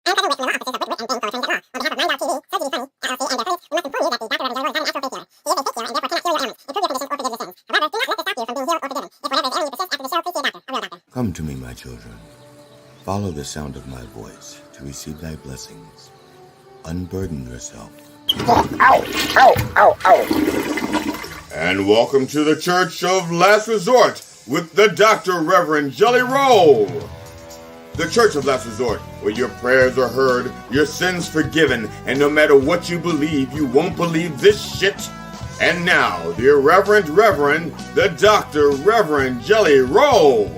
Come to me, my children. Follow the sound of my voice to receive thy blessings. Unburden yourself. Ow, ow, ow, ow. And welcome to the Church of Last Resort with the Dr. Rev Jelly Rolle. The Church of Last Resort, where your prayers are heard, your sins forgiven, and no matter what you believe, you won't believe this shit. And now, the Reverend, the Dr. Rev Jelly Rolle.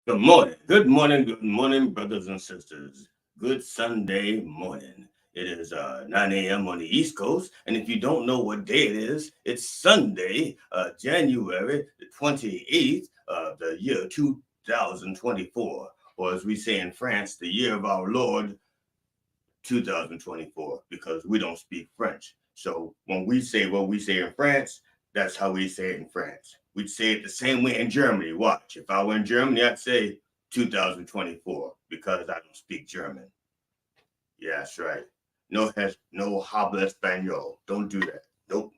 Good morning, brothers and sisters. Good Sunday morning. It is 9 a.m. on the East Coast, and if you don't know what day it is, it's Sunday, January the 28th of the year 2024, or as we say in France, the year of our Lord 2024, because we don't speak French. So when we say what we say in France, that's how we say it in France. We'd say it the same way in Germany. Watch, if I were in Germany, I'd say 2024 because I don't speak German. Yeah, that's right. No habla español. Don't do that. Nope.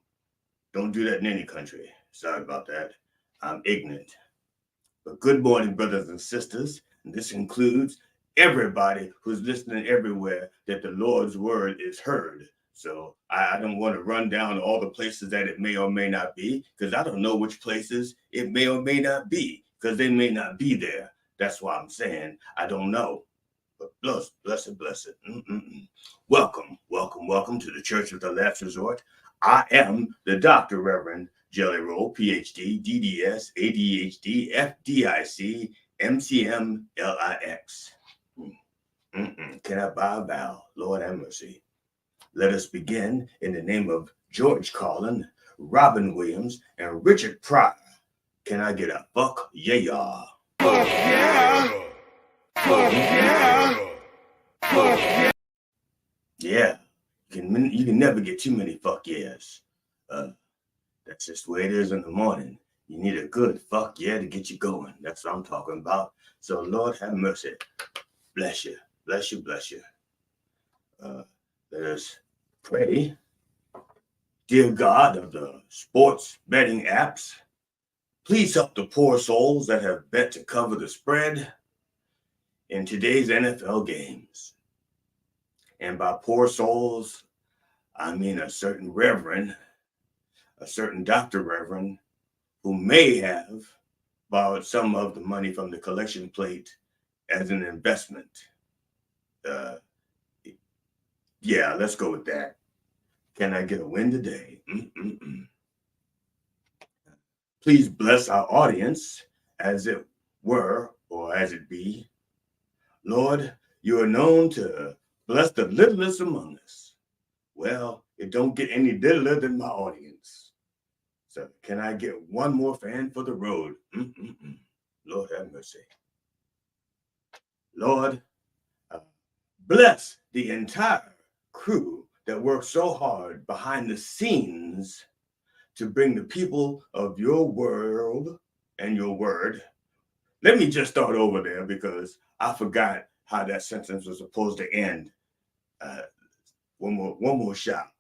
Don't do that in any country. Sorry about that. I'm ignorant. But good morning, brothers and sisters. And this includes everybody who's listening everywhere that the Lord's word is heard. So I don't want to run down all the places that it may or may not be, because I don't know which places it may or may not be, because they may not be there. That's why I'm saying I don't know. But blessed. Welcome to the Church of the Last Resort. I am the Dr. Rev Jelly Rolle, PhD, DDS, ADHD, FDIC, MCM, LIX. Can I buy a vowel? Lord have mercy. Let us begin in the name of George Carlin, Robin Williams, and Richard Pryor. Can I get a fuck yeah? Fuck yeah! Fuck yeah! Fuck yeah! Yeah, you can never get too many fuck yes. That's just the way it is in the morning. You need a good fuck yeah to get you going. That's what I'm talking about. So Lord have mercy. Bless you. Let us pray. Dear God of the sports betting apps, please help the poor souls that have bet to cover the spread in today's NFL games. And by poor souls, I mean a certain reverend, a certain Dr. Reverend, who may have borrowed some of the money from the collection plate as an investment. Yeah, let's go with that. Can I get a win today? Please bless our audience as it were, or as it be. Lord, you are known to bless the littlest among us. Well, it don't get any littler than my audience. So can I get one more fan for the road? Lord have mercy. Lord, bless the entire crew that worked so hard behind the scenes to bring the people of your world and your word. Let me just start over there because I forgot how that sentence was supposed to end. One more shot.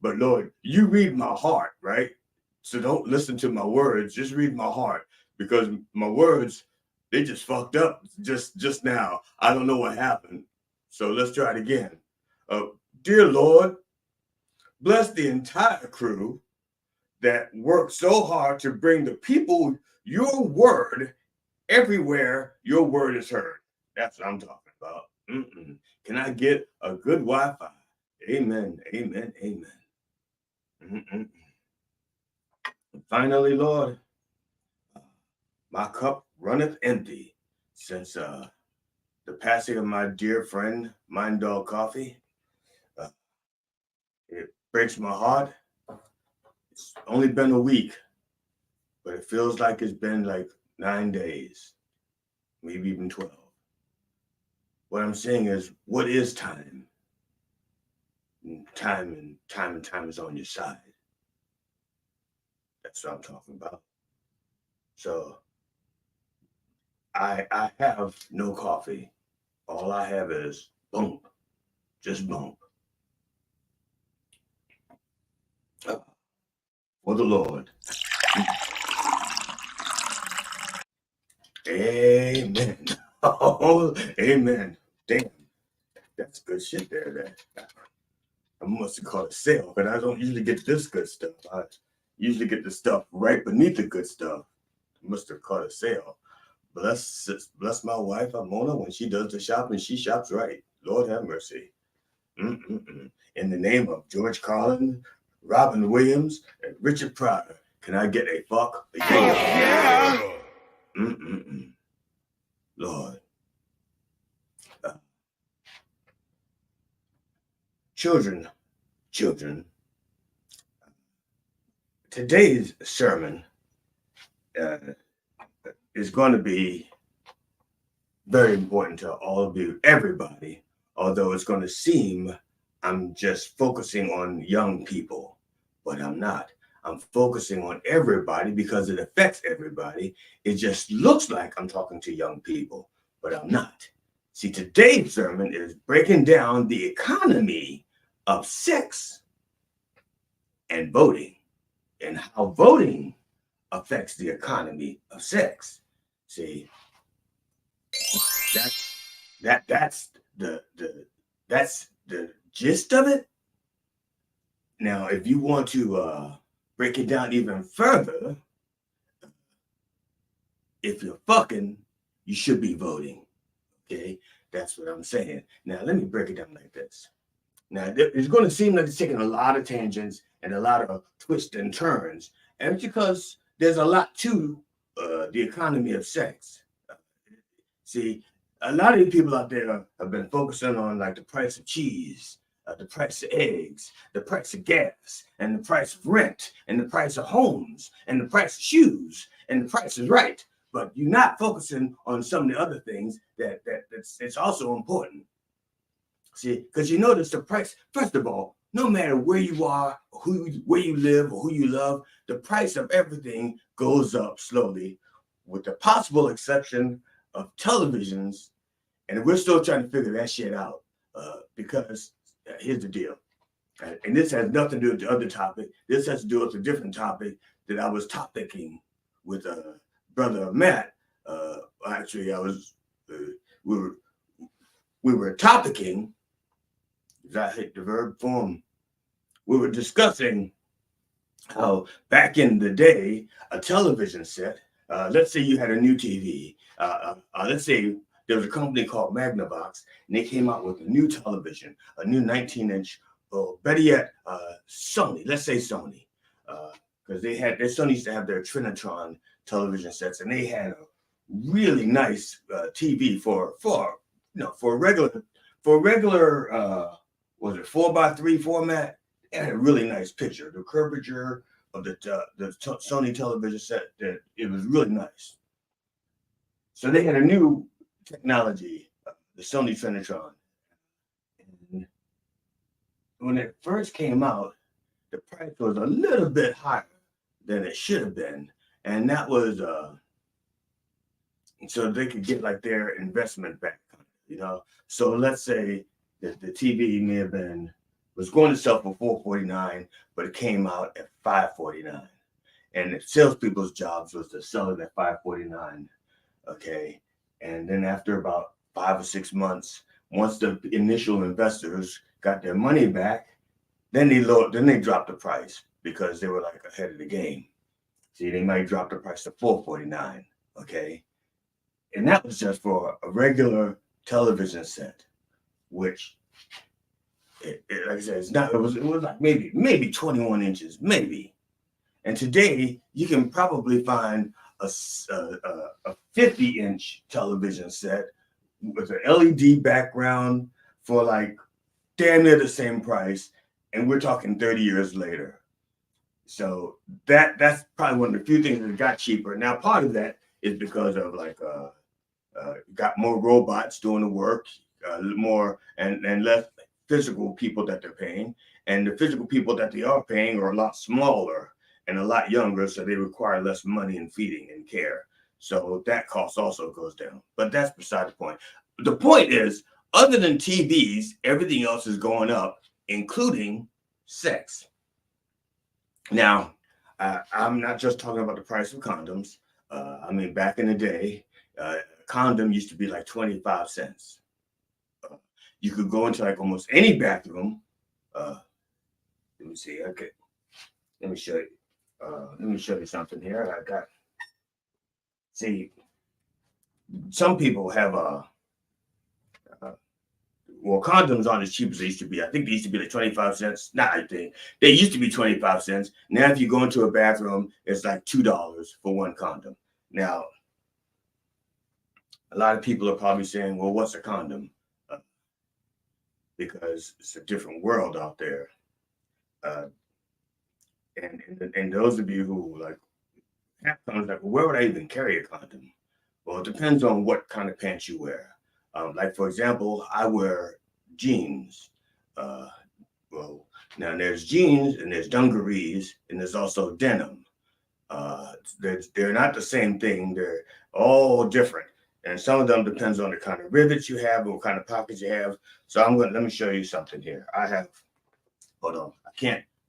But Lord, you read my heart, right? So don't listen to my words, just read my heart, because my words, they just fucked up just now. I don't know what happened. So let's try it again. Dear Lord, bless the entire crew that worked so hard to bring the people your word everywhere your word is heard. That's what I'm talking about. Can I get a good Wi-Fi? Amen. And finally, Lord, my cup runneth empty since the passing of my dear friend, Mind Dog Coffee. It breaks my heart. It's only been a week, but it feels like it's been like 9 days, maybe even 12. What I'm saying is, what is time? Time is on your side. That's what I'm talking about. So I have no coffee. All I have is bump, just bump. For the Lord. Amen. Oh, amen. Damn, that's good shit there. I must have caught a sale, but I don't usually get this good stuff. I usually get the stuff right beneath the good stuff. I must have caught a sale. Bless my wife, Mona, when she does the shopping, she shops right. Lord have mercy. In the name of George Carlin, Robin Williams, and Richard Pryor, can I get a fuck? Yeah. Lord. Children. Today's sermon is going to be very important to all of you, everybody, although it's going to seem I'm just focusing on young people, but I'm not. I'm focusing on everybody because it affects everybody. It just looks like I'm talking to young people, but I'm not. See, today's sermon is breaking down the economy of sex and voting and how voting affects the economy of sex. See, that's the gist of it. Now, if you want to break it down even further, if you're fucking, you should be voting. Okay, that's what I'm saying. Now, let me break it down like this. Now, it's going to seem like it's taking a lot of tangents and a lot of twists and turns, and it's because there's a lot to the economy of sex. See, a lot of the people out there have been focusing on like the price of cheese, the price of eggs, the price of gas, and the price of rent, and the price of homes, and the price of shoes, and the price is right. But you're not focusing on some of the other things that's also important. See, because you notice the price, first of all, no matter where you are, where you live, or who you love, the price of everything goes up slowly, with the possible exception of televisions. And we're still trying to figure that shit out because here's the deal. And this has nothing to do with the other topic. This has to do with a different topic that I was topicking with brother Matt. Actually, we were topicking. I hate the verb form. We were discussing how back in the day, a television set, let's say you had a new TV. Let's say there was a company called Magnavox, and they came out with a new television, a new 19-inch, or better yet, Sony. Let's say Sony, because Sony used to have their Trinitron television sets, and they had a really nice TV for regular was it 4x3 format? It had a really nice picture. The curvature of the Sony television set, that it was really nice. So they had a new technology, the Sony Trinitron. And when it first came out, the price was a little bit higher than it should have been, and that was so they could get like their investment back, So let's say that the TV was going to sell for $449, but it came out at $549, and the salespeople's jobs was to sell it at $549. Okay, and then after about 5 or 6 months, once the initial investors got their money back, then they dropped the price because they were like ahead of the game. See, they might drop the price to $449. Okay, and that was just for a regular television set, which, like I said, it was like maybe 21 inches, maybe. And today you can probably find a 50-inch television set with an LED background for like damn near the same price, and we're talking 30 years later. So that's probably one of the few things that got cheaper. Now, part of that is because of like got more robots doing the work, more and less physical people that they're paying, and the physical people that they are paying are a lot smaller and a lot younger, so they require less money and feeding and care. So that cost also goes down. But that's beside the point. The point is, other than TVs, everything else is going up, including sex. Now, I'm not just talking about the price of condoms. I mean, back in the day, a condom used to be like 25 cents. You could go into like almost any bathroom. Let me see. Okay, let me show you. Let me show you something here. I got. See, some people have well, condoms aren't as cheap as they used to be. I think they used to be like 25 cents. Not I think. They used to be 25 cents. Now, if you go into a bathroom, it's like $2 for one condom. Now, a lot of people are probably saying, well, what's a condom? Because it's a different world out there. And those of you who like have condoms, like, well, where would I even carry a condom? Well, it depends on what kind of pants you wear. Like, for example, I wear jeans. Well, now there's jeans and there's dungarees and there's also denim. They're not the same thing. They're all different. And some of them depends on the kind of rivets you have and what kind of pockets you have. So let me show you something here. Hold on.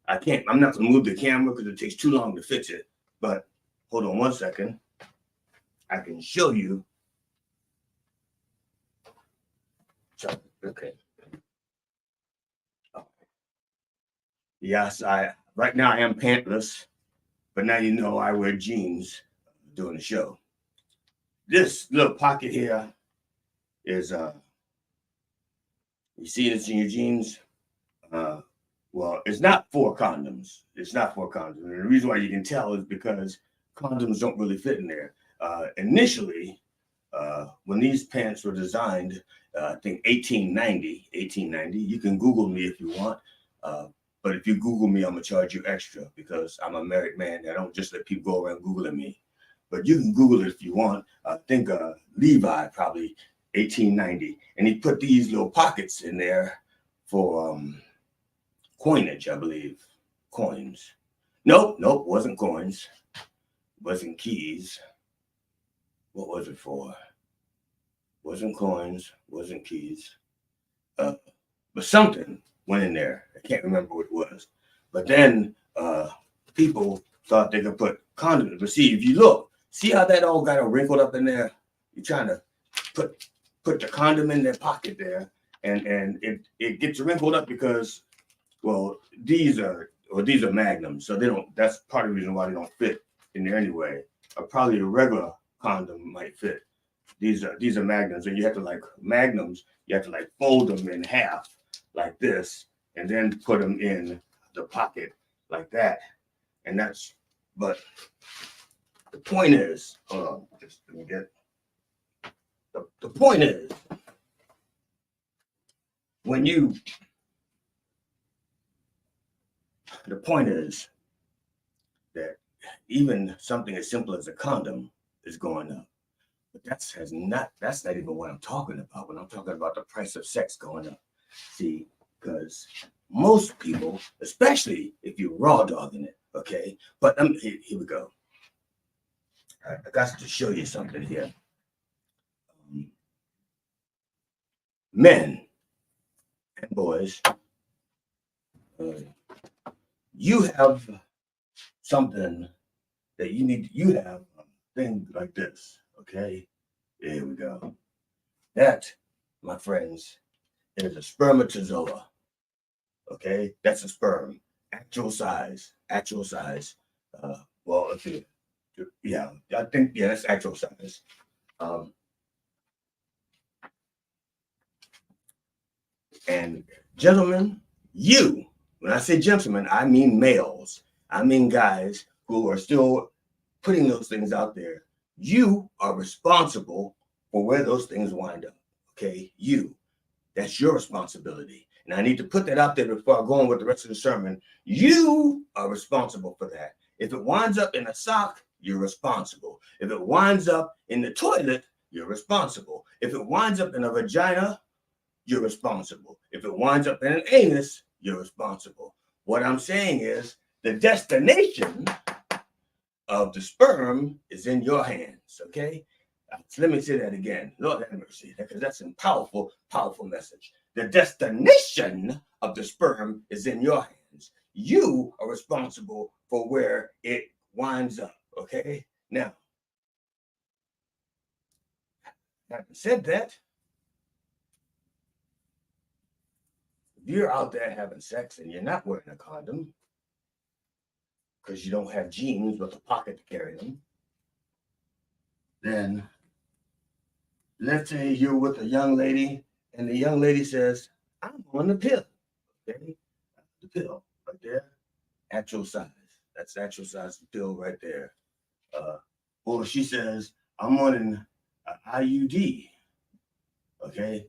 I'm not gonna move the camera because it takes too long to fix it. But hold on one second. I can show you. Okay. Yes, right now I am pantless, but now you know I wear jeans during the show. This little pocket here is you see this in your jeans? Well, it's not for condoms. It's not for condoms. And the reason why you can tell is because condoms don't really fit in there. Initially, when these pants were designed, I think 1890, you can Google me if you want. But if you Google me, I'm gonna charge you extra because I'm a married man. I don't just let people go around Googling me. But you can Google it if you want. I think Levi probably 1890. And he put these little pockets in there for coinage, I believe. Coins. Nope, wasn't coins. Wasn't keys. What was it for? Wasn't coins, wasn't keys. But something went in there. I can't remember what it was. But then people thought they could put condoms. But see, if you look, see how that all got wrinkled up in there? You're trying to put the condom in their pocket there, and it gets wrinkled up because, well, these are magnums, so they don't. That's part of the reason why they don't fit in there anyway. Probably a regular condom might fit. These are magnums, and you have to like magnums. You have to like fold them in half like this, and then put them in the pocket like that. And that's. But the point is, hold on, just let me get. The point is, the point is that even something as simple as a condom is going up. But that's not even what I'm talking about. When I'm talking about the price of sex going up. See, because most people, especially if you're raw dogging it, okay? But here we go. I got to show you something here. Men and boys, you have something that you have a thing like this, okay? Here we go. That, my friends, is a spermatozoa, okay? That's a sperm, actual size. Well, if you, yeah, I think, yeah, that's actual size. And gentlemen, when I say gentlemen, I mean males. I mean guys who are still putting those things out there. You are responsible for where those things wind up, okay? That's your responsibility. And I need to put that out there before I go on with the rest of the sermon. You are responsible for that. If it winds up in a sock, you're responsible. If it winds up in the toilet, you're responsible. If it winds up in a vagina, you're responsible. If it winds up in an anus, you're responsible. What I'm saying is the destination of the sperm is in your hands, okay? So let me say that again. Lord have mercy, because that's a powerful, powerful message. The destination of the sperm is in your hands. You are responsible for where it winds up, okay? Now, having said that, if you're out there having sex and you're not wearing a condom because you don't have jeans with a pocket to carry them, then let's say you're with a young lady and the young lady says, I'm on the pill, okay? The pill right there, actual size. That's actual size pill right there. Or she says, I'm on an IUD, okay?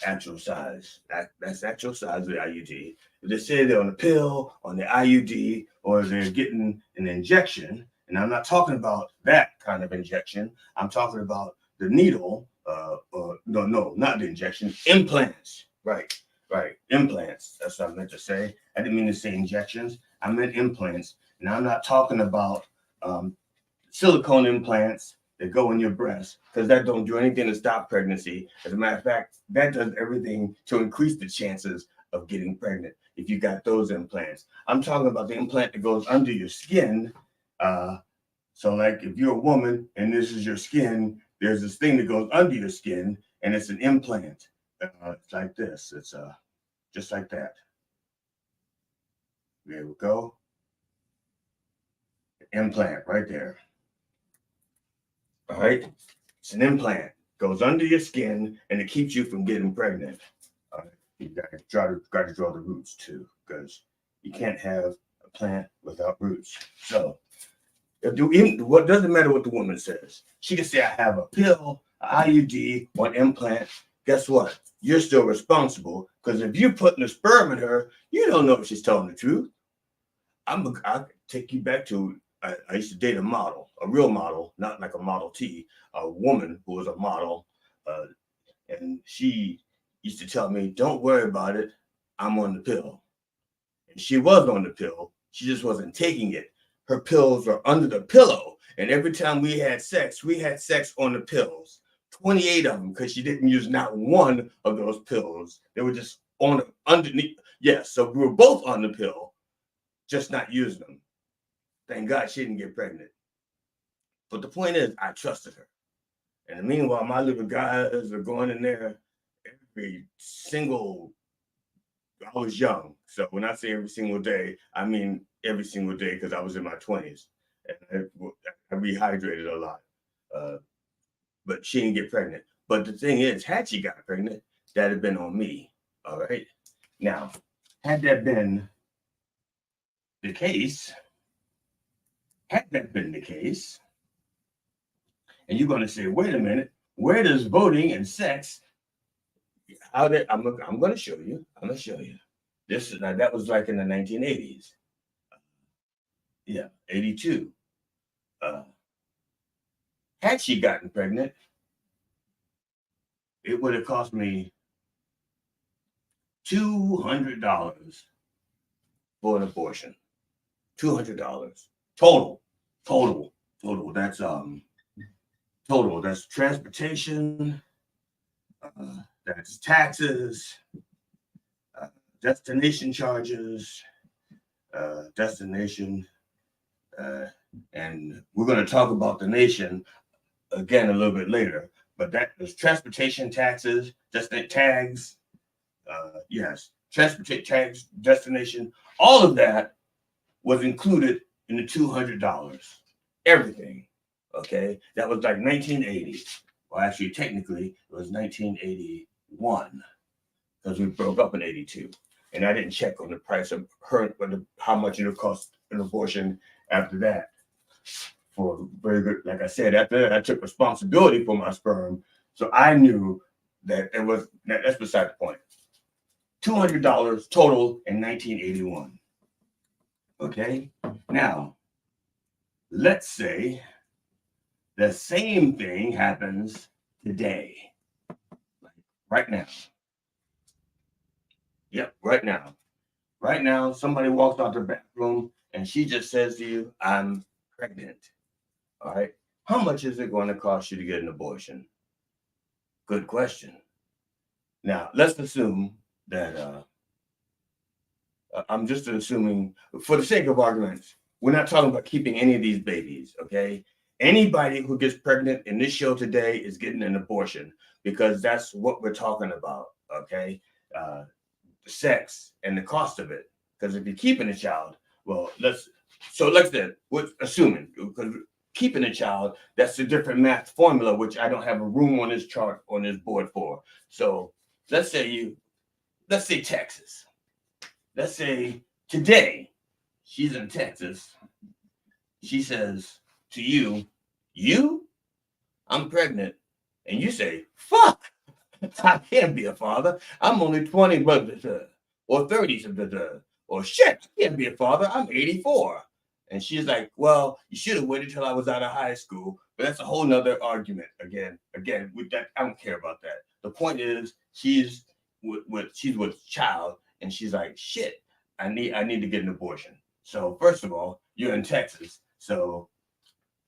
Actual size. That's actual size of the IUD. If they say they're on a pill, on the IUD, or they're getting an injection, and I'm not talking about that kind of injection. I'm talking about the needle, no, not the injection, implants. Right, implants. That's what I meant to say. I didn't mean to say injections. I meant implants. And I'm not talking about silicone implants that go in your breast, because that don't do anything to stop pregnancy. As a matter of fact, that does everything to increase the chances of getting pregnant if you got those implants. I'm talking about the implant that goes under your skin. So like if you're a woman and this is your skin, there's this thing that goes under your skin and it's an implant. It's like this. It's just like that. There we go. Implant right there. All right, it's an implant, goes under your skin, and it keeps you from getting pregnant. You gotta draw the roots too, because you can't have a plant without roots. So, what doesn't matter what the woman says. She can say, "I have a pill, an IUD, or an implant." Guess what? You're still responsible, because if you're putting a sperm in her, you don't know if she's telling the truth. I'll take you back to. I used to date a model, a real model, not like a Model T, a woman who was a model. And she used to tell me, don't worry about it. I'm on the pill. And she was on the pill. She just wasn't taking it. Her pills were under the pillow. And every time we had sex on the pills. 28 of them, because she didn't use not one of those pills. They were just on underneath. Yes, so we were both on the pill, just not using them. Thank God she didn't get pregnant. But the point is, I trusted her. And meanwhile, my little guys are going in there every single, I was young. So when I say every single day, I mean every single day, because I was in my 20s. And I rehydrated a lot. But she didn't get pregnant. But the thing is, had she got pregnant, that had been on me. All right. Now, had that been the case, and you're going to say, wait a minute, where does voting and sex, I'm going to show you. That was like in the 1980s. Yeah, 82. Had she gotten pregnant, it would have cost me $200 for an abortion. $200 total. That's total. That's transportation. That's taxes. Destination charges. And we're going to talk about the nation again a little bit later. But there's transportation taxes, tags. Yes, transportation tags, destination. All of that was included in the $200. Everything. Okay, that was like 1980. Well, actually, technically, it was 1981 because we broke up in 82. And I didn't check on the price of how much it would cost an abortion after that. For very good, like I said, after that, I took responsibility for my sperm. So I knew that that's beside the point. $200 total in 1981. Okay, now let's say the same thing happens today, right now. Yep, right now. Right now, somebody walks out the bathroom and she just says to you, I'm pregnant. All right. How much is it going to cost you to get an abortion? Good question. Now, let's assume that I'm just assuming, for the sake of arguments, we're not talking about keeping any of these babies, okay? Anybody who gets pregnant in this show today is getting an abortion because that's what we're talking about, okay? Sex and the cost of it. Because if you're keeping a child, well, let's say, we're assuming, because keeping a child, that's a different math formula, which I don't have a room on this chart, on this board for. So let's say Texas. Let's say today, she's in Texas. She says to you, I'm pregnant. And you say, fuck, I can't be a father. I'm only 20, or 30, or shit, I can't be a father. I'm 84. And she's like, well, you should have waited till I was out of high school. But that's a whole nother argument. Again, with that, I don't care about that. The point is, she's with child, and she's like, shit, I need to get an abortion. So first of all, you're in Texas. So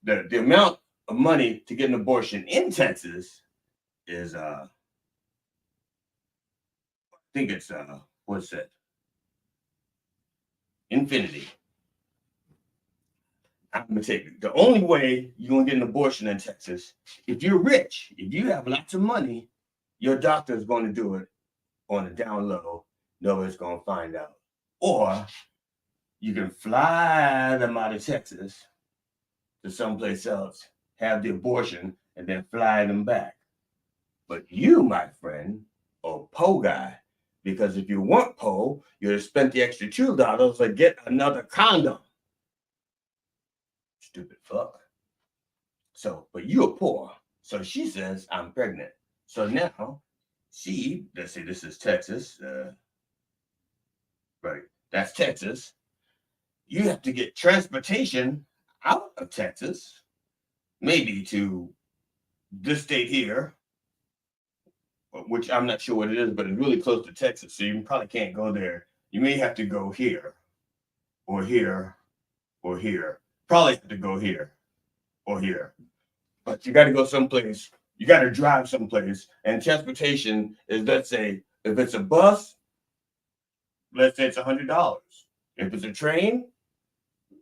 the amount of money to get an abortion in Texas is I think it's what's that? Infinity. I'm gonna take it. The only way you're gonna get an abortion in Texas, if you're rich, if you have lots of money, your doctor is going to do it on the down low. Nobody's gonna find out. Or you can fly them out of Texas to someplace else, have the abortion, and then fly them back. But you, my friend, are po guy, because if you weren't po, you'd have spent the extra $2 to get another condom. Stupid fuck. So, but you're poor. So she says, I'm pregnant. So now let's say this is Texas. Right. That's Texas. You have to get transportation out of Texas, maybe to this state here, which I'm not sure what it is, but it's really close to Texas. So you probably can't go there. You may have to go here or here or here. Probably have to go here or here. But you got to go someplace. You got to drive someplace. And transportation is, let's say, if it's a bus, let's say it's $100. If it's a train,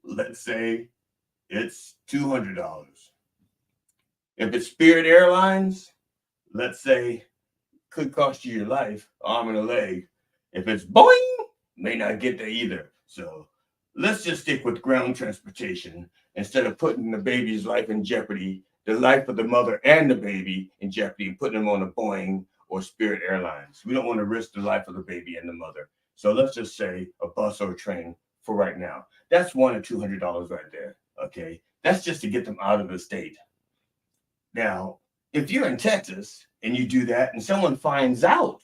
let's say it's $200. If it's Spirit Airlines, let's say could cost you your life, arm and a leg. If it's Boeing, may not get there either. So let's just stick with ground transportation instead of putting the baby's life in jeopardy, the life of the mother and the baby in jeopardy, and putting them on a Boeing or Spirit Airlines. We don't want to risk the life of the baby and the mother. So let's just say a bus or a train for right now. That's $100 or $200 right there. Okay. That's just to get them out of the state. Now, if you're in Texas and you do that and someone finds out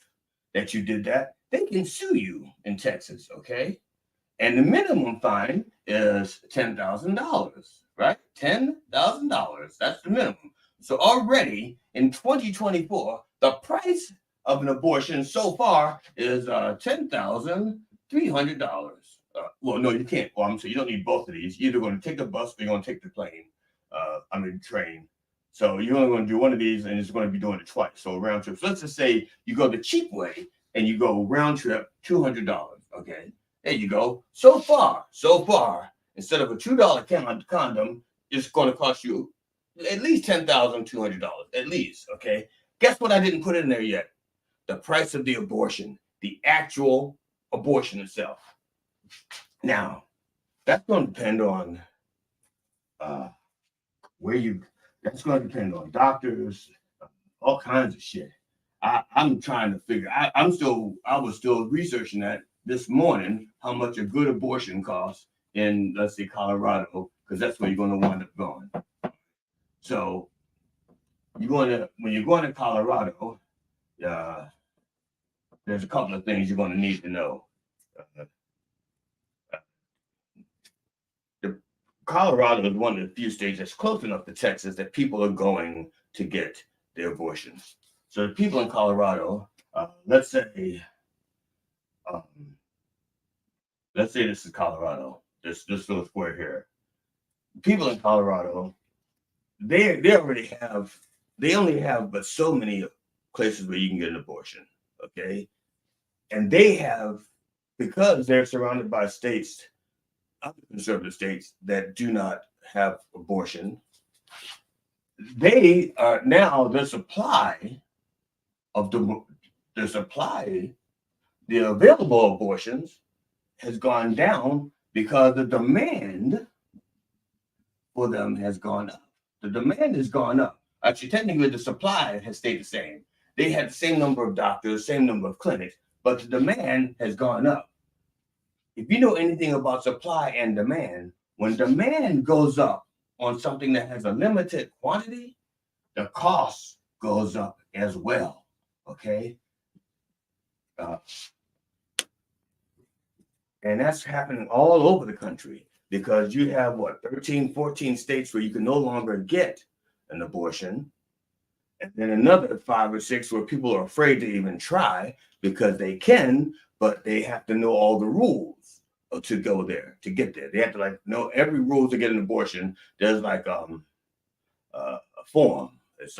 that you did that, they can sue you in Texas. Okay. And the minimum fine is $10,000, right? $10,000. That's the minimum. So already in 2024, the price of an abortion so far is $10,300. Well, no, you can't. Well, you don't need both of these. You're either going to take the bus or you're going to take the plane. Train. So you're only going to do one of these, and it's going to be doing it twice. So round trip. So let's just say you go the cheap way and you go round trip $200. Okay, there you go. So far, instead of a $2 condom, it's going to cost you at least $10,200. At least. Okay. Guess what? I didn't put in there yet. The price of the abortion, the actual abortion itself. Now, that's going to depend on that's going to depend on doctors, all kinds of shit. I'm trying to figure. I was still researching that this morning, how much a good abortion costs in, let's say, Colorado, because that's where you're going to wind up going. So when you're going to Colorado, there's a couple of things you're going to need to know. Colorado is one of the few states that's close enough to Texas that people are going to get their abortions. So the people in Colorado, let's say this is Colorado, this little square here. People in Colorado they only have but so many places where you can get an abortion, okay? And they have, because they're surrounded by states, other conservative states that do not have abortion, they are now the supply of the available abortions has gone down because the demand for them has gone up. The demand has gone up. Actually, technically, the supply has stayed the same. They had the same number of doctors, same number of clinics, but the demand has gone up. If you know anything about supply and demand, when demand goes up on something that has a limited quantity, the cost goes up as well, okay? And that's happening all over the country because you have, 13, 14 states where you can no longer get an abortion. And then another 5 or 6 where people are afraid to even try because they can, but they have to know all the rules to go there, to get there. They have to know every rule to get an abortion. There's a form. It's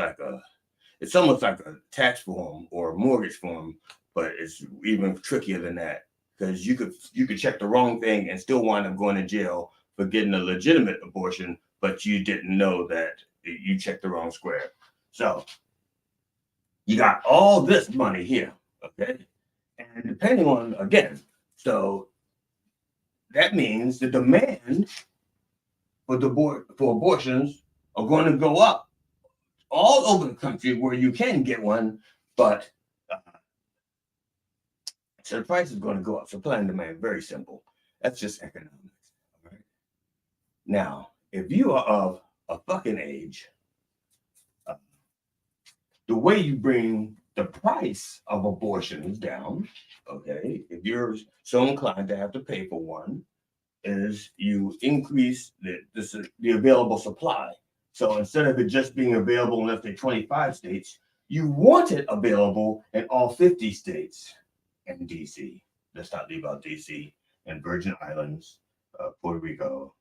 almost like a tax form or a mortgage form, but it's even trickier than that because you could check the wrong thing and still wind up going to jail for getting a legitimate abortion, but you didn't know that you checked the wrong square. So you got all this money here, okay? And depending on, again, so that means the demand for abortions are going to go up all over the country where you can get one, but so the price is going to go up. Supply and demand, very simple. That's just economics. All right. Now, if you are of a fucking age, the way you bring the price of abortions down, okay, if you're so inclined to have to pay for one, is you increase the available supply. So instead of it just being available in, let's say, 25 states, you want it available in all 50 states and DC. Let's not leave out DC and Virgin Islands, Puerto Rico,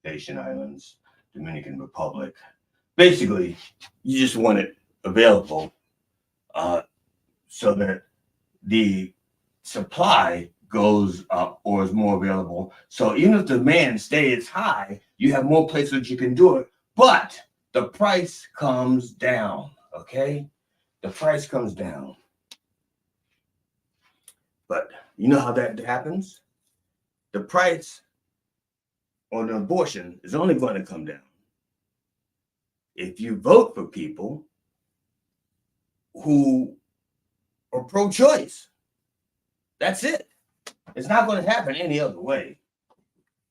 Haitian Islands, Dominican Republic. Basically, you just want it available so that the supply goes up or is more available. So even if demand stays high, you have more places you can do it, but the price comes down, okay? The price comes down. But you know how that happens? The price on an abortion is only going to come down if you vote for people who are pro-choice. That's it. It's not going to happen any other way.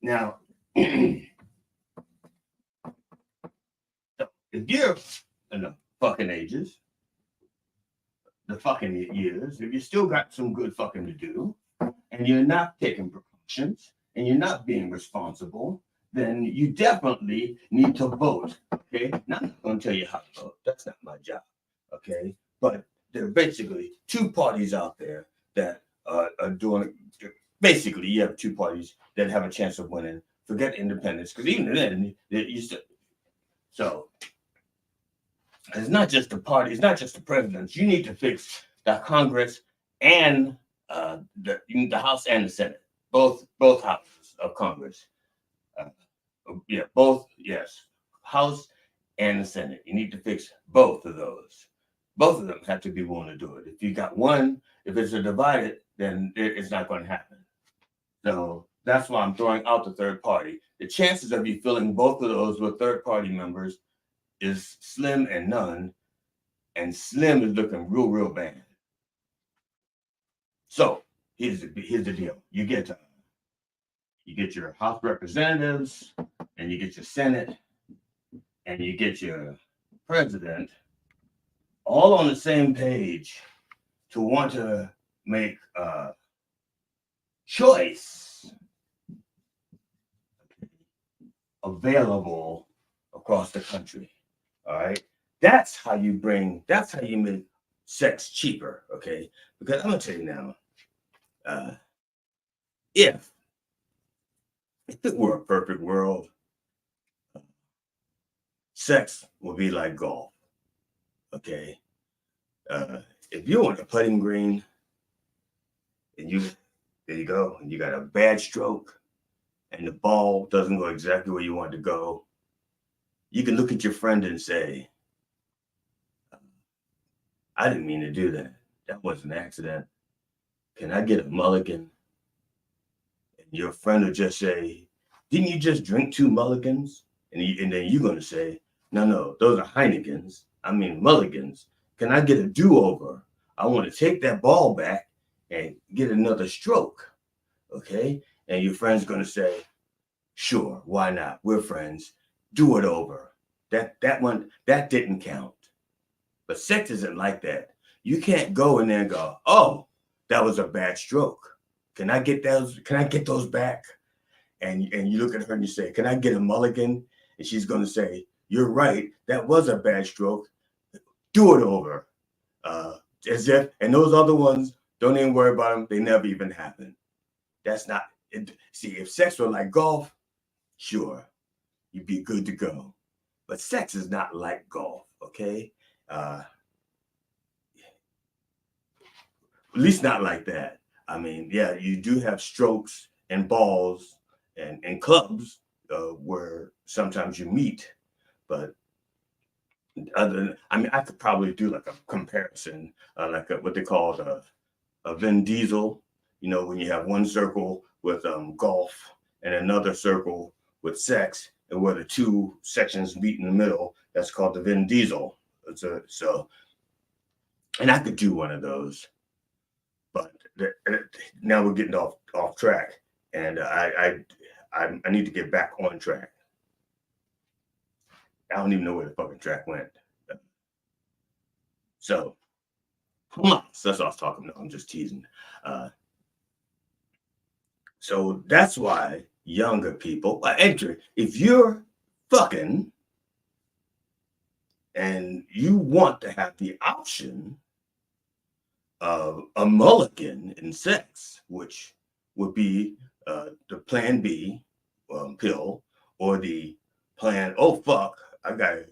Now, if you're in the fucking ages, the fucking years, if you still got some good fucking to do, and you're not taking precautions, and you're not being responsible, then you definitely need to vote, okay? Now, I'm not going to tell you how to vote. That's not my job, okay? But there are basically two parties out there that are doing, basically, you have two parties that have a chance of winning. Forget independence, because even then, you still, so it's not just the party, it's not just the presidents. You need to fix the Congress and the House and the Senate, both houses of Congress. Both, yes, House and the Senate. You need to fix both of those. Both of them have to be willing to do it. If you got one, if it's a divided, then it's not going to happen. So that's why I'm throwing out the third party. The chances of you filling both of those with third party members is slim and none, and slim is looking real bad. So here's the deal: you get your House Representatives, and you get your Senate, and you get your president, all on the same page to want to make a choice available across the country. All right, that's how you make sex cheaper. Okay, because I'm gonna tell you now, if it were a perfect world, sex will be like golf. Okay. If you're on a putting green and there you go, and you got a bad stroke and the ball doesn't go exactly where you want to go, you can look at your friend and say, I didn't mean to do that. That was an accident. Can I get a mulligan? And your friend will just say, didn't you just drink 2 mulligans? And then you're going to say, no, those are Heinekens. I mean mulligans. Can I get a do-over? I want to take that ball back and get another stroke. Okay? And your friend's going to say, sure, why not? We're friends. Do it over. That didn't count. But sex isn't like that. You can't go in there and go, oh, that was a bad stroke. Can I get those back? And you look at her and you say, can I get a mulligan? And she's going to say, you're right. That was a bad stroke. Do it over. As if, and those other ones, don't even worry about them. They never even happen. That's not it. See, if sex were like golf, sure, you'd be good to go. But sex is not like golf, okay? At least not like that. I mean, yeah, you do have strokes and balls and clubs where sometimes you meet, but I could probably do like a comparison, like what they call a Vin Diesel. You know, when you have one circle with golf and another circle with sex, and where the 2 sections meet in the middle, that's called the Vin Diesel. So, and I could do one of those, but now we're getting off track, and I need to get back on track. I don't even know where the fucking track went. So, come on, so that's what I was talking about. I'm just teasing. So that's why younger people, if you're fucking and you want to have the option of a mulligan in sex, which would be the Plan B pill, or the plan, oh fuck, I gotta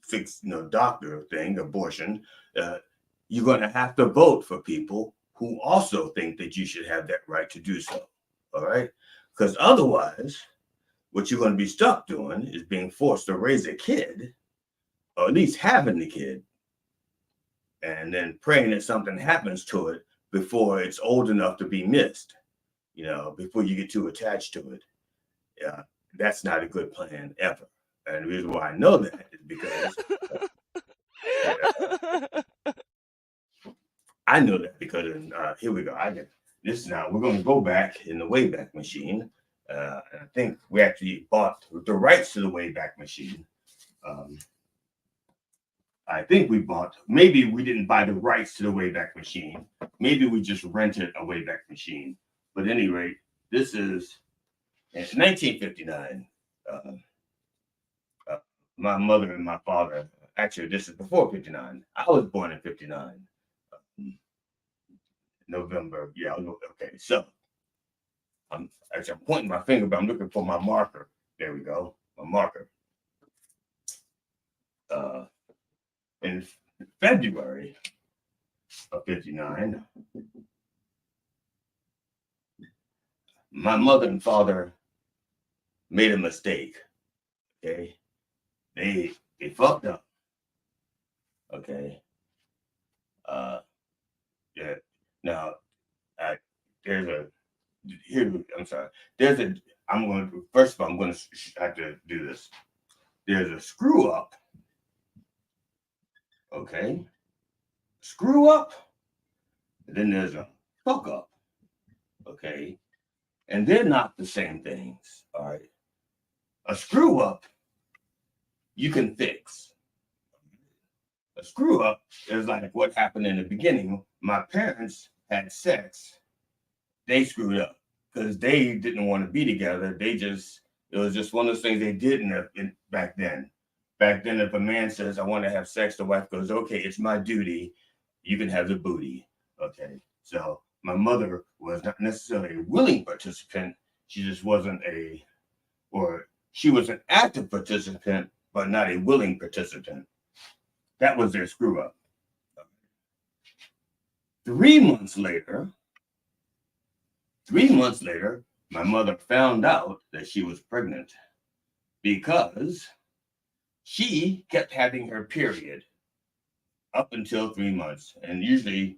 fix doctor thing, abortion, you're gonna have to vote for people who also think that you should have that right to do so. All right? Because otherwise, what you're going to be stuck doing is being forced to raise a kid, or at least having the kid, and then praying that something happens to it before it's old enough to be missed, before you get too attached to it. Yeah, that's not a good plan ever. And the reason why I know that is because I know that because here we go. We're going to go back in the Wayback Machine. And I think we actually bought the rights to the Wayback Machine. I think maybe we didn't buy the rights to the Wayback Machine. Maybe we just rented a Wayback Machine. But at any rate, this is in 1959. My mother and my father, actually, this is before 59. I was born in 59. November. Yeah, okay. So I'm pointing my finger, but I'm looking for my marker. There we go. My marker. In February of 59, my mother and father made a mistake. Okay. They fucked up. Okay. Yeah. Now, I'm going to have to do this. There's a screw up. Okay. Screw up. And then there's a fuck up. Okay. And they're not the same things. All right. A screw up, you can fix. A screw up is like what happened in the beginning. My parents had sex. They screwed up because they didn't want to be together. It was just one of those things they did back then. Back then, if a man says, I want to have sex, the wife goes, okay, it's my duty. You can have the booty. Okay. So my mother was not necessarily a willing participant. She just wasn't she was an active participant, but not a willing participant. That was their screw up. 3 months later, my mother found out that she was pregnant because she kept having her period up until 3 months. And usually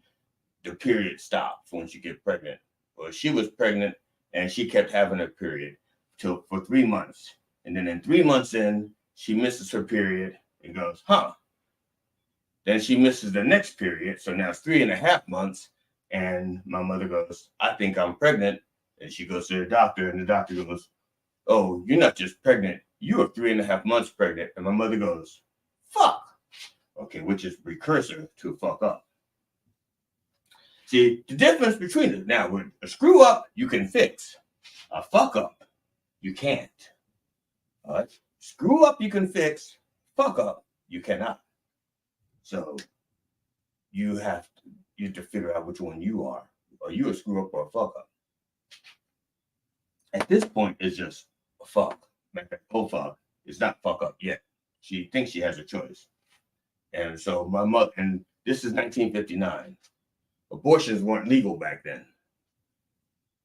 the period stops once you get pregnant. Well, she was pregnant and she kept having her period for 3 months. And then in 3 months in, she misses her period and goes, huh. Then she misses the next period. So now it's 3.5 months. And my mother goes, I think I'm pregnant. And she goes to the doctor, and the doctor goes, oh, you're not just pregnant. You are 3.5 months pregnant. And my mother goes, fuck. Okay, which is precursor to fuck up. See, the difference between it. Now, with a screw up, you can fix. A fuck up, you can't. All right? Screw up, you can fix. Fuck up, you cannot. So you have to figure out which one you are. Are you a screw up or a fuck up? At this point, it's just a fuck. Oh, fuck. It's not fuck up yet. She thinks she has a choice. And so my mother, and this is 1959. Abortions weren't legal back then.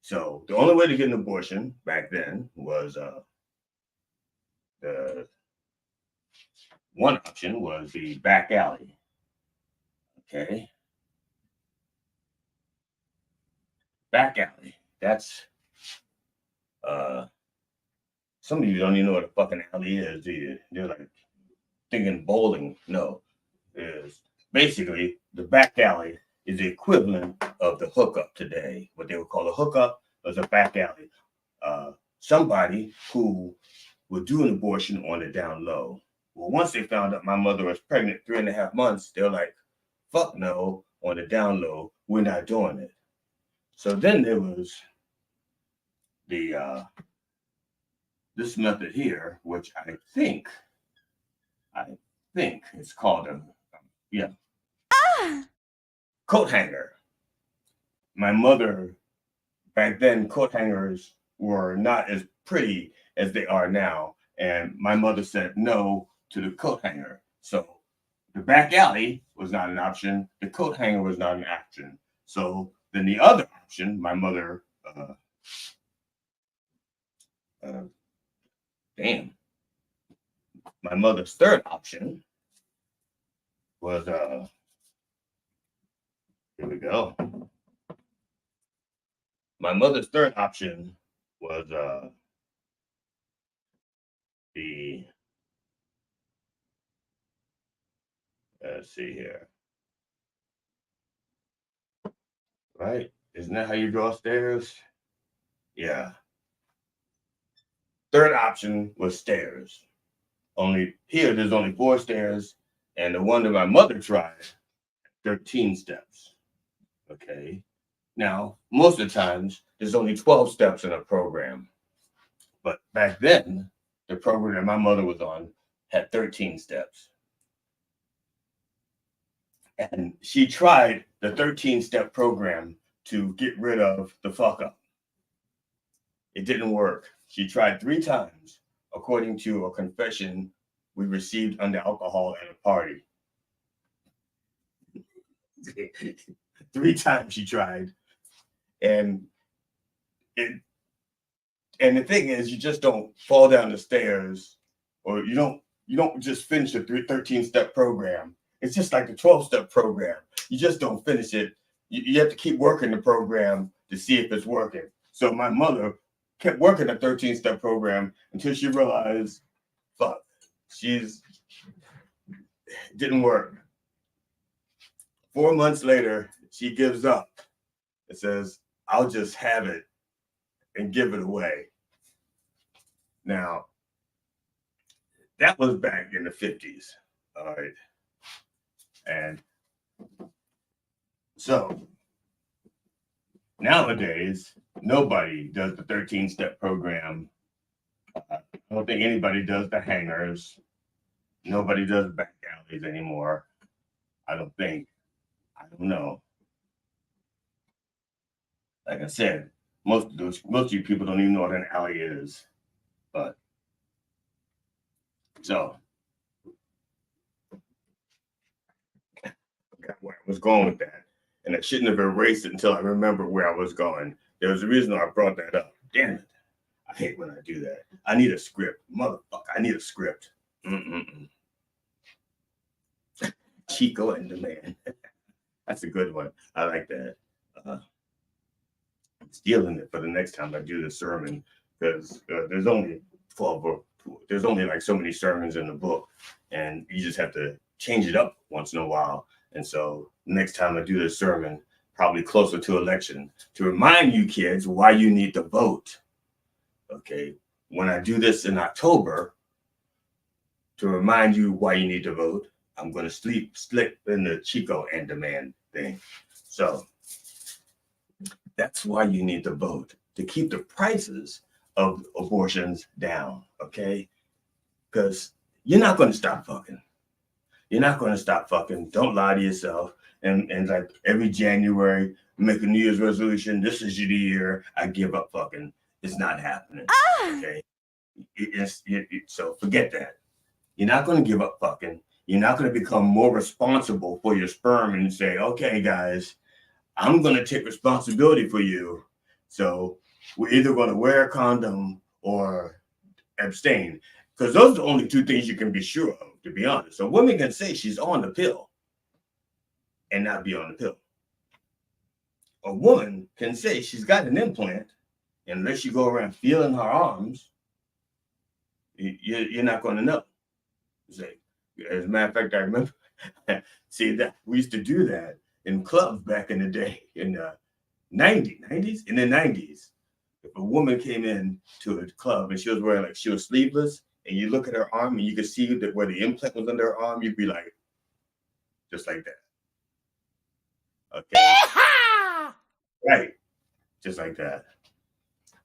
So the only way to get an abortion back then was the one option was the back alley. Okay. Back alley. That's some of you don't even know what a fucking alley is, do you? They're like thinking bowling. No. Is basically the back alley is the equivalent of the hookup today. What they would call a hookup was a back alley. Somebody who would do an abortion on the down low. Well, once they found out my mother was pregnant 3.5 months, they're like, fuck no, on the down low, we're not doing it. So then there was the this method here, which I think it's called a coat hanger. My mother, back then, coat hangers were not as pretty as they are now. And my mother said no to the coat hanger. So the back alley was not an option. The coat hanger was not an option. So then the other option, my mother, my mother's third option was, here we go. My mother's third option was let's see here. Right? Isn't that how you go upstairs? Yeah. Third option was stairs. Only here, there's only 4 stairs, and the one that my mother tried, 13 steps. Okay. Now, most of the times, there's only 12 steps in a program. But back then, the program that my mother was on had 13 steps. And she tried the 13-step program to get rid of the fuck up. It didn't work. She tried 3 times, according to a confession we received under alcohol at a party. 3 times she tried. And the thing is, you just don't fall down the stairs, or you don't just finish a 13-step program. It's just like the 12-step program. You just don't finish it. You have to keep working the program to see if it's working. So my mother kept working the 13-step program until she realized, fuck, didn't work. 4 months later, she gives up. It says, I'll just have it and give it away. Now, that was back in the 50s. All right. And so nowadays, nobody does the 13-step program. I don't think anybody does the hangers. Nobody does back alleys anymore. I don't think. I don't know. Like I said, most of you people don't even know what an alley is. But so forgot where I was going with that. And I shouldn't have erased it until I remember where I was going. There was a reason I brought that up. Damn it. I hate when I do that. I need a script. Motherfucker, I need a script. Chico and the Man. That's a good one. I like that. I'm stealing it for the next time I do the sermon, because there's only 12 or there's only like so many sermons in the book, and you just have to change it up once in a while. And so next time I do the sermon, probably closer to election, to remind you kids why you need to vote. Okay, when I do this in October, to remind you why you need to vote, I'm going to slip in the Chico and the Man thing. So that's why you need to vote, to keep the prices of abortions down, okay? Because you're not going to stop fucking. You're not going to stop fucking. Don't lie to yourself. And like every January, make a New Year's resolution. This is the year I give up fucking. It's not happening, okay? So forget that. You're not going to give up fucking. You're not going to become more responsible for your sperm and say, okay, guys, I'm going to take responsibility for you. So we're either going to wear a condom or abstain, because those are the only two things you can be sure of, to be honest. So women can say she's on the pill and not be on the pill. A woman can say she's got an implant, and unless you go around feeling her arms, you're not going to know. Say, as a matter of fact, I remember, see, that we used to do that in clubs back in the day, in the 90s, in the 90s. If a woman came in to a club and she was wearing, like, she was sleeveless, and you look at her arm and you could see that where the implant was under her arm, you'd be like, just like that. Okay. Right. Just like that.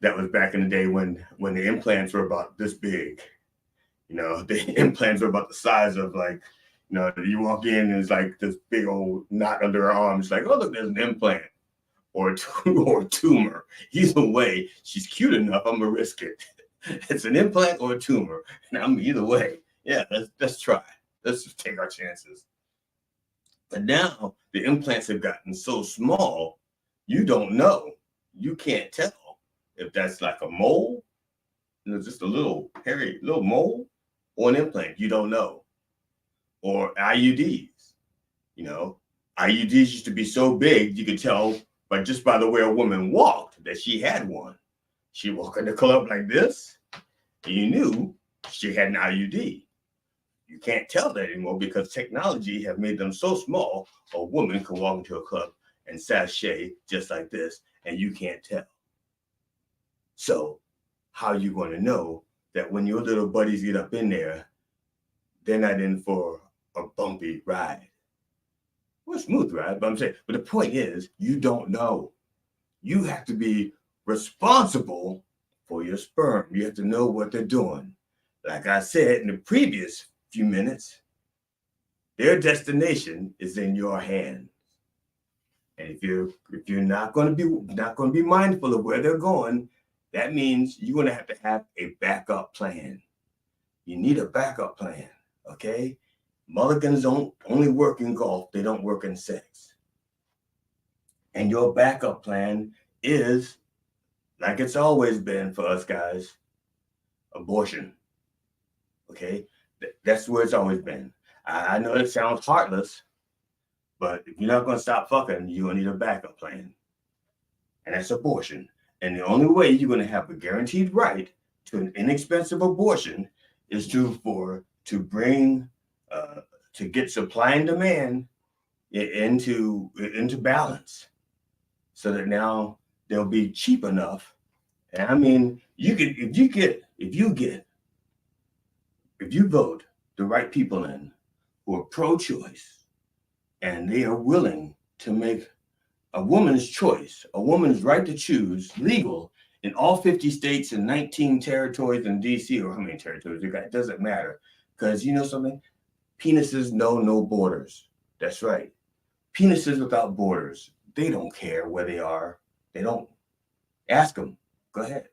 That was back in the day when the implants were about this big. You know, the implants are about the size of, like, you know, you walk in and it's like this big old knot under her arm. It's like, oh, look, there's an implant or a tumor. Either way, she's cute enough. I'm gonna risk it. It's an implant or a tumor, and I'm either way. Yeah, let's try. Let's just take our chances. But now the implants have gotten so small, you don't know. You can't tell if that's like a mole, you know, just a little hairy little mole, or an implant. You don't know. Or IUDs. You know, IUDs used to be so big you could tell by the way a woman walked that she had one. She walked in the club like this, and you knew she had an IUD. You can't tell that anymore because technology have made them so small, a woman can walk into a club and sashay just like this, and you can't tell. So how are you going to know that when your little buddies get up in there, they're not in for a bumpy ride? Well, a smooth ride, but the point is, you don't know. You have to be responsible for your sperm. You have to know what they're doing. Like I said in the previous few minutes, their destination is in your hands. And if you're not going to be mindful of where they're going, that means you're going to have a backup plan. You need a backup plan, okay? Mulligans don't only work in golf, they don't work in sex. And your backup plan is, like it's always been for us guys, abortion. Okay? That's where it's always been. I know it sounds heartless, but if you're not going to stop fucking, you're going to need a backup plan. And that's abortion. And the only way you're going to have a guaranteed right to an inexpensive abortion is to get supply and demand into balance, so that now they'll be cheap enough. And I mean, if you vote the right people in who are pro-choice, and they are willing to make a woman's choice, a woman's right to choose, legal in all 50 states and 19 territories in DC, or how many territories you got, it doesn't matter. Because you know something? Penises know no borders. That's right. Penises without borders. They don't care where they are. They don't. Ask them. Go ahead.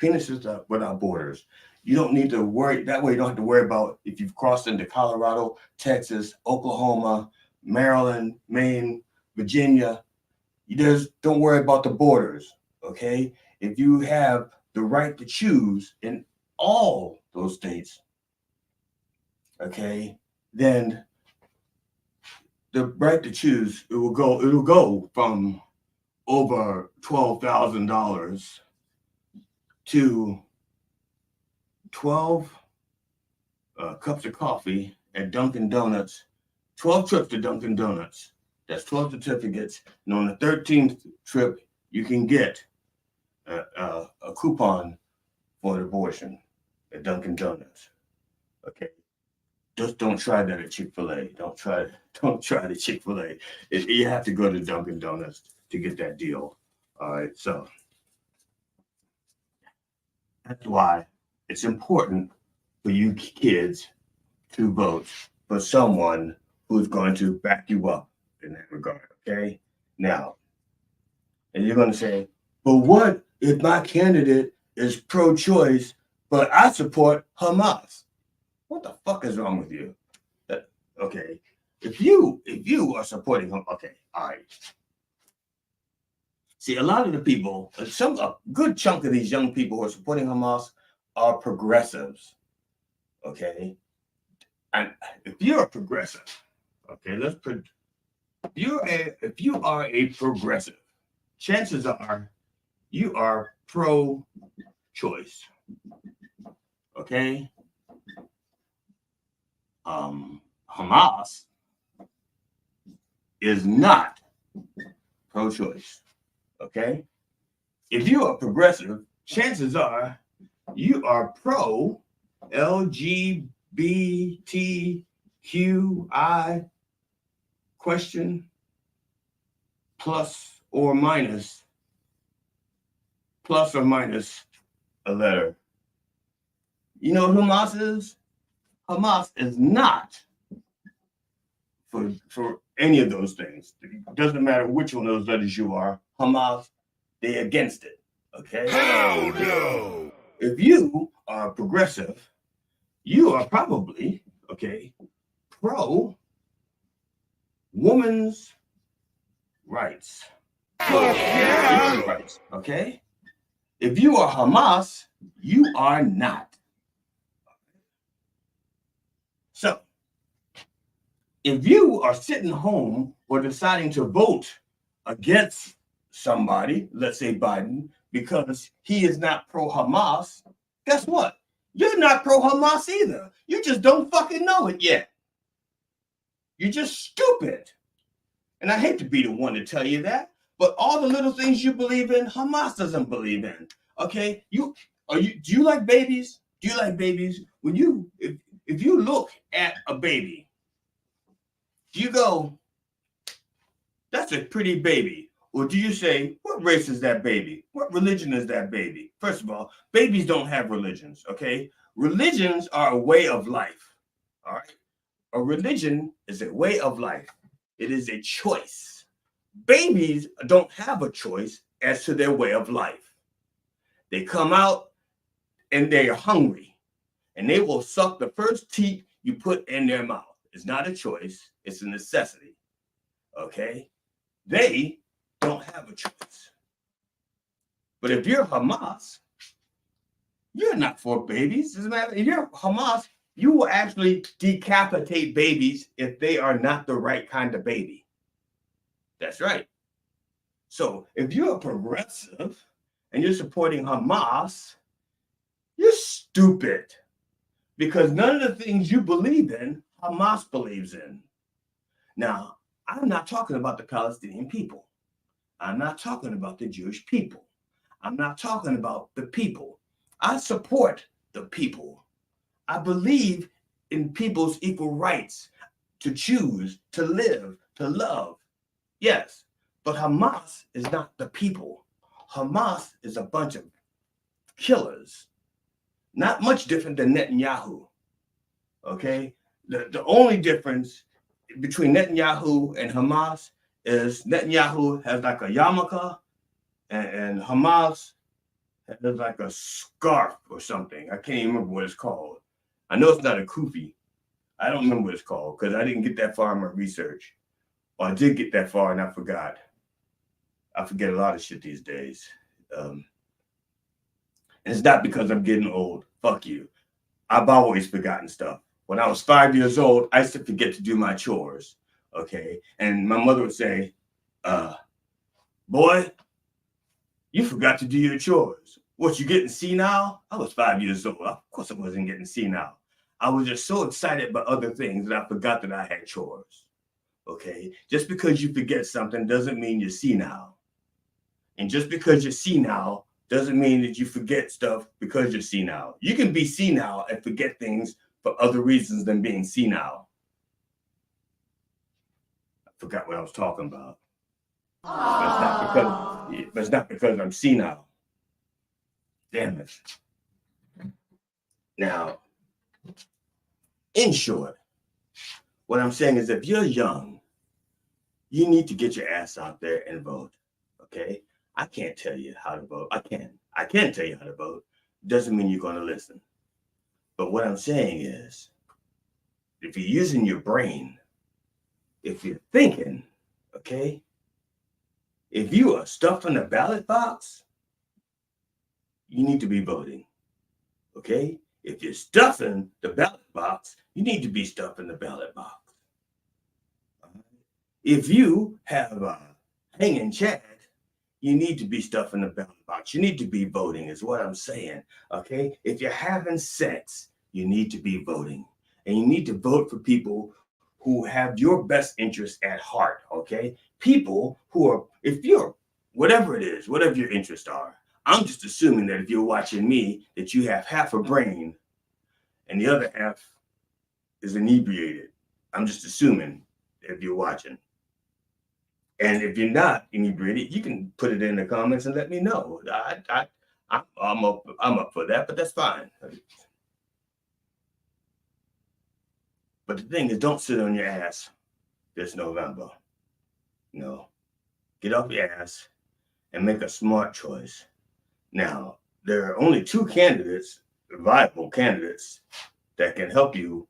Penises without borders. You don't need to worry. That way you don't have to worry about if you've crossed into Colorado, Texas, Oklahoma, Maryland, Maine, Virginia, you just don't worry about the borders, okay? If you have the right to choose in all those states, okay, then the right to choose, it'll go from over $12,000 to 12 cups of coffee at Dunkin' Donuts, 12 trips to Dunkin' Donuts. That's 12 certificates. And on the 13th trip, you can get a coupon for an abortion at Dunkin' Donuts. Okay. Just don't try that at Chick-fil-A. Don't try the Chick-fil-A. You have to go to Dunkin' Donuts to get that deal. All right. So that's why it's important for you kids to vote for someone who's going to back you up in that regard. Okay. Now, and you're going to say, but what if my candidate is pro-choice, but I support Hamas? What the fuck is wrong with you? Okay. If you are supporting him, okay, all right. See, a lot of the people, a good chunk of these young people who are supporting Hamas are progressives. Okay. And if you're a progressive, okay, if you are a progressive, chances are you are pro-choice. Okay. Hamas is not pro-choice. Okay. If you are progressive, chances are you are pro LGBTQI question plus or minus a letter. You know what Hamas is? Hamas is not for any of those things. It doesn't matter which one of those letters you are. Hamas, they're against it. Okay? Hell no! If you are progressive, you are probably, okay, pro women's rights. Yeah. Rights, okay? If you are Hamas, you are not. So, if you are sitting home or deciding to vote against somebody, let's say Biden, because he is not pro-Hamas, guess what? You're not pro-Hamas either. You just don't fucking know it yet. You're just stupid. And I hate to be the one to tell you that, but all the little things you believe in, Hamas doesn't believe in. Okay? Do you like babies? Do you like babies? When if you look at a baby, do you go, that's a pretty baby? Or do you say, what race is that baby? What religion is that baby? First of all, babies don't have religions, okay? Religions are a way of life, all right? A religion is a way of life. It is a choice. Babies don't have a choice as to their way of life. They come out and they are hungry, and they will suck the first teat you put in their mouth. It's not a choice, it's a necessity, okay? They don't have a choice. But if you're Hamas, you're not for babies. As a matter, if you're Hamas, you will actually decapitate babies if they are not the right kind of baby. That's right. So if you're a progressive and you're supporting Hamas, you're stupid, because none of the things you believe in, Hamas believes in. Now, I'm not talking about the Palestinian people. I'm not talking about the Jewish people. I'm not talking about the people. I support the people. I believe in people's equal rights to choose, to live, to love. Yes, but Hamas is not the people. Hamas is a bunch of killers. Not much different than Netanyahu. Okay? The only difference between Netanyahu and Hamas is Netanyahu has like a yarmulke and Hamas has like a scarf or something. I can't even remember what it's called. I know it's not a kufi. I don't remember what it's called because I didn't get that far in my research. Or I did get that far and I forgot. I forget a lot of shit these days. And it's not because I'm getting old. Fuck you. I've always forgotten stuff. When I was 5 years old, I used to forget to do my chores. Okay. And my mother would say, boy, you forgot to do your chores. What, you getting senile? I was 5 years old. Of course I wasn't getting senile. I was just so excited about other things that I forgot that I had chores. Okay. Just because you forget something doesn't mean you're senile. And just because you're senile doesn't mean that you forget stuff because you're senile. You can be senile and forget things for other reasons than being senile. I forgot what I was talking about. But it's not because I'm senile. Damn it. Now, in short, what I'm saying is if you're young, you need to get your ass out there and vote. Okay? I can't tell you how to vote. I can tell you how to vote. Doesn't mean you're going to listen. But what I'm saying is, if you're using your brain, if you're thinking, okay, if you are stuffing the ballot box, you need to be voting. Okay? If you're stuffing the ballot box, you need to be stuffing the ballot box. If you have a hanging chad, you need to be stuffing the ballot box. You need to be voting is what I'm saying, okay? If you're having sex, you need to be voting. And you need to vote for people who have your best interest at heart, okay? People who are, if you're, whatever it is, whatever your interests are, I'm just assuming that if you're watching me, that you have half a brain and the other half is inebriated. I'm just assuming if you're watching. And if you're not inebriated, you can put it in the comments and let me know. I'm up for that, but that's fine. But the thing is, don't sit on your ass this November. No. Get off your ass and make a smart choice. Now, there are only two candidates, viable candidates, that can help you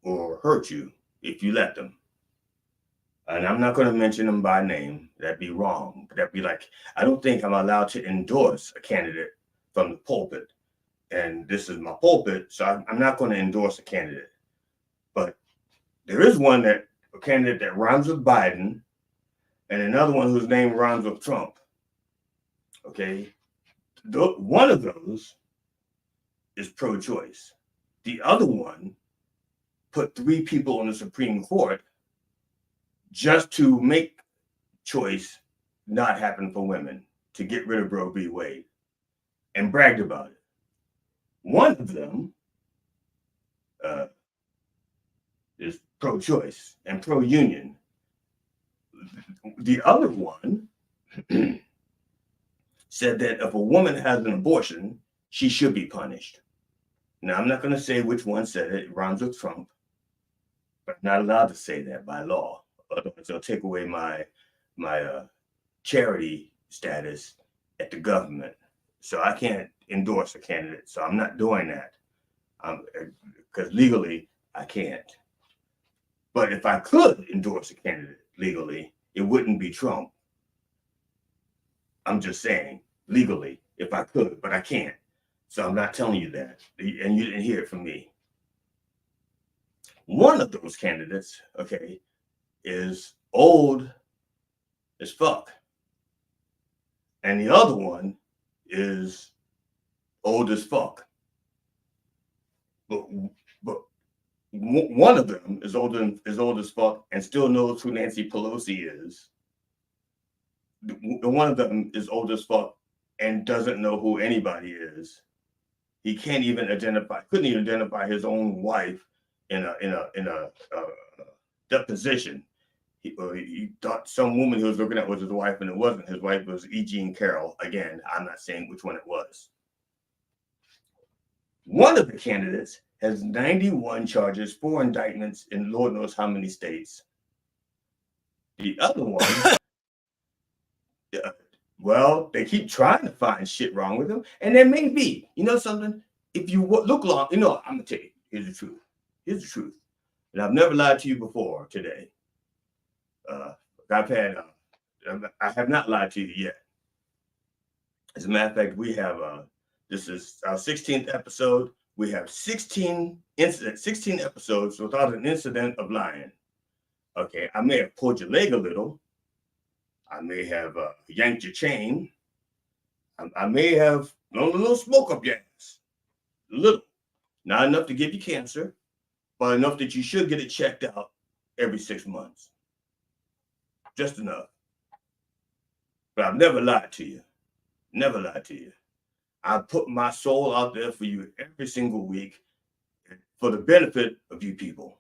or hurt you if you let them. And I'm not going to mention them by name. That'd be wrong. That'd be like, I don't think I'm allowed to endorse a candidate from the pulpit. And this is my pulpit, so I'm not going to endorse a candidate. But there is a candidate that rhymes with Biden, and another one whose name rhymes with Trump. Okay? One of those is pro-choice. The other one put 3 people on the Supreme Court just to make choice not happen for women, to get rid of Roe v. Wade, and bragged about it. One of them is pro-choice and pro-union. The other one said that if a woman has an abortion, she should be punished. Now, I'm not going to say which one said it. It rhymes with Trump, but I'm not allowed to say that by law. Otherwise, they'll take away my charity status at the government. So I can't endorse a candidate. So I'm not doing that because legally I can't. But if I could endorse a candidate legally, it wouldn't be Trump. I'm just saying legally, if I could, but I can't. So I'm not telling you that. And you didn't hear it from me. One of those candidates, okay, is old as fuck. And the other one is old as fuck. But one of them is old as fuck and still knows who Nancy Pelosi is. One of them is old as fuck and doesn't know who anybody is. He couldn't even identify his own wife in a deposition. He thought some woman he was looking at was his wife, and it wasn't. His wife was E. Jean Carroll. Again, I'm not saying which one it was. One of the candidates has 91 charges, 4 indictments in Lord knows how many states. The other one, well, they keep trying to find shit wrong with him, and there may be. You know something? If you look long, I'm gonna tell you. Here's the truth. And I've never lied to you before today. I've had, I have not lied to you yet. As a matter of fact, we have, this is our 16th episode. We have 16 episodes without an incident of lying. Okay, I may have pulled your leg a little. I may have yanked your chain. I may have blown a little smoke up your ass. A little. Not enough to give you cancer, but enough that you should get it checked out every 6 months. Just enough. But I've never lied to you. Never lied to you. I put my soul out there for you every single week for the benefit of you people.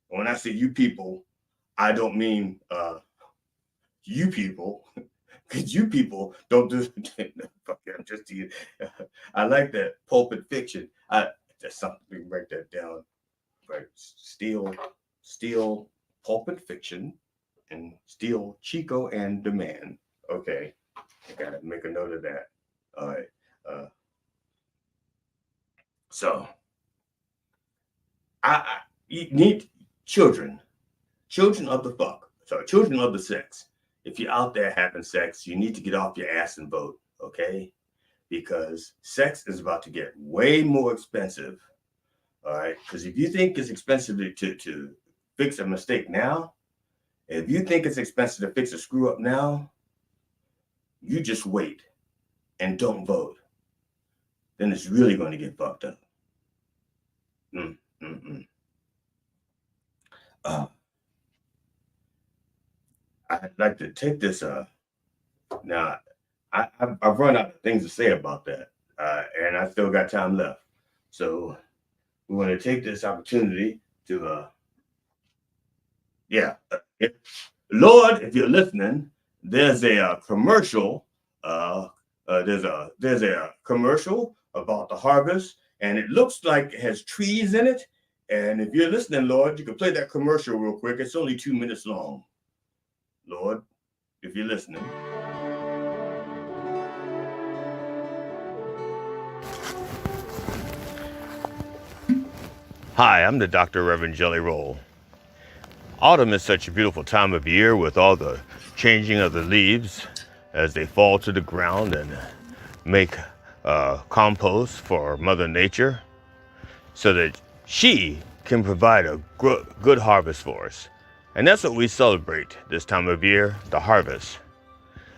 When I say you people, I don't mean you people, because you people don't do. Fuck it, I'm just teasing. I like that pulpit fiction. That's something. Write that down. Right, steal pulpit fiction, and steal Chico and Demand. Okay, I gotta make a note of that. All right. So you need children of the fuck. Sorry, children of the sex. If you're out there having sex, you need to get off your ass and vote, okay? Because sex is about to get way more expensive. All right, because if you think it's expensive to fix a mistake now, if you think it's expensive to fix a screw up now, you just wait and don't vote. Then it's really going to get fucked up. I'd like to take this. Now, I've run out of things to say about that, and I still got time left. So we want to take this opportunity to, Lord, if you're listening, there's a commercial. There's a commercial about the harvest, and it looks like it has trees in it. And if you're listening, Lord, you can play that commercial real quick. It's only 2 minutes long. Lord, if you're listening. Hi, I'm the Dr. Rev Jelly Rolle. Autumn is such a beautiful time of year with all the changing of the leaves as they fall to the ground and make compost for Mother Nature so that she can provide a good harvest for us. And that's what we celebrate this time of year, the harvest.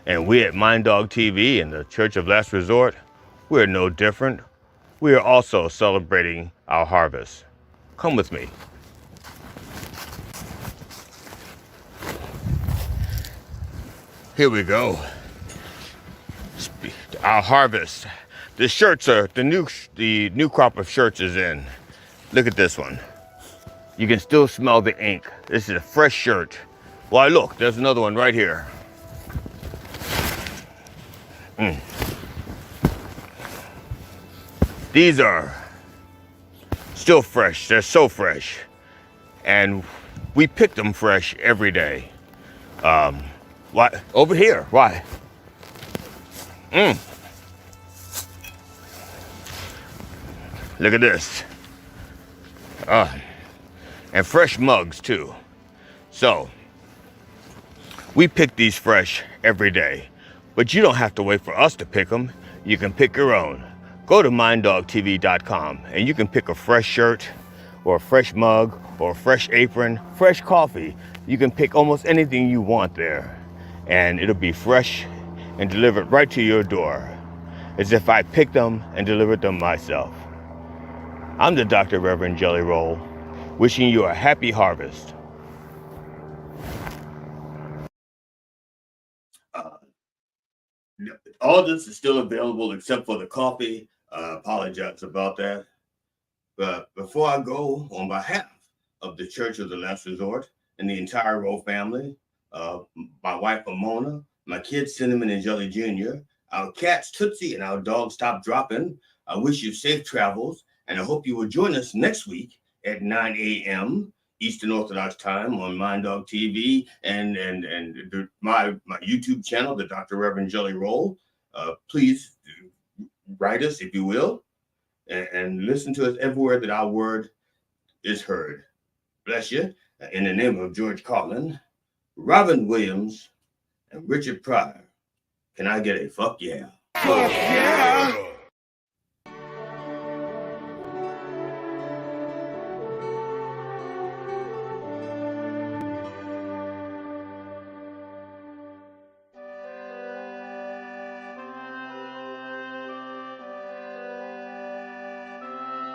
And we at Mind Dog TV and the Church of Last Resort, we're no different. We are also celebrating our harvest. Come with me. Here we go. Our harvest. The shirts are, the new crop of shirts is in. Look at this one. You can still smell the ink. This is a fresh shirt. Why, look, there's another one right here. These are still fresh. They're so fresh. And we pick them fresh every day. Why? Over here. Why? Look at this. And fresh mugs too. So we pick these fresh every day, but you don't have to wait for us to pick them. You can pick your own. Go to minddogtv.com and you can pick a fresh shirt or a fresh mug or a fresh apron, fresh coffee. You can pick almost anything you want there, and it'll be fresh and delivered right to your door, as if I picked them and delivered them myself. I'm the Dr. Rev Jelly Rolle, wishing you a happy harvest. All this is still available except for the coffee. I apologize about that. But before I go, on behalf of the Church of the Last Resort and the entire Rolle family, my wife Ramona, my kids Cinnamon and Jelly Jr., our cats Tootsie and our dog Stop Dropping, I wish you safe travels, and I hope you will join us next week at 9 a.m. Eastern Orthodox Time on Mind Dog TV and my YouTube channel, the Dr. Rev Jelly Rolle. Please write us, if you will, and listen to us everywhere that our word is heard. Bless you. In the name of George Carlin, Robin Williams and Richard Pryor. Can I get a fuck yeah? Fuck yeah!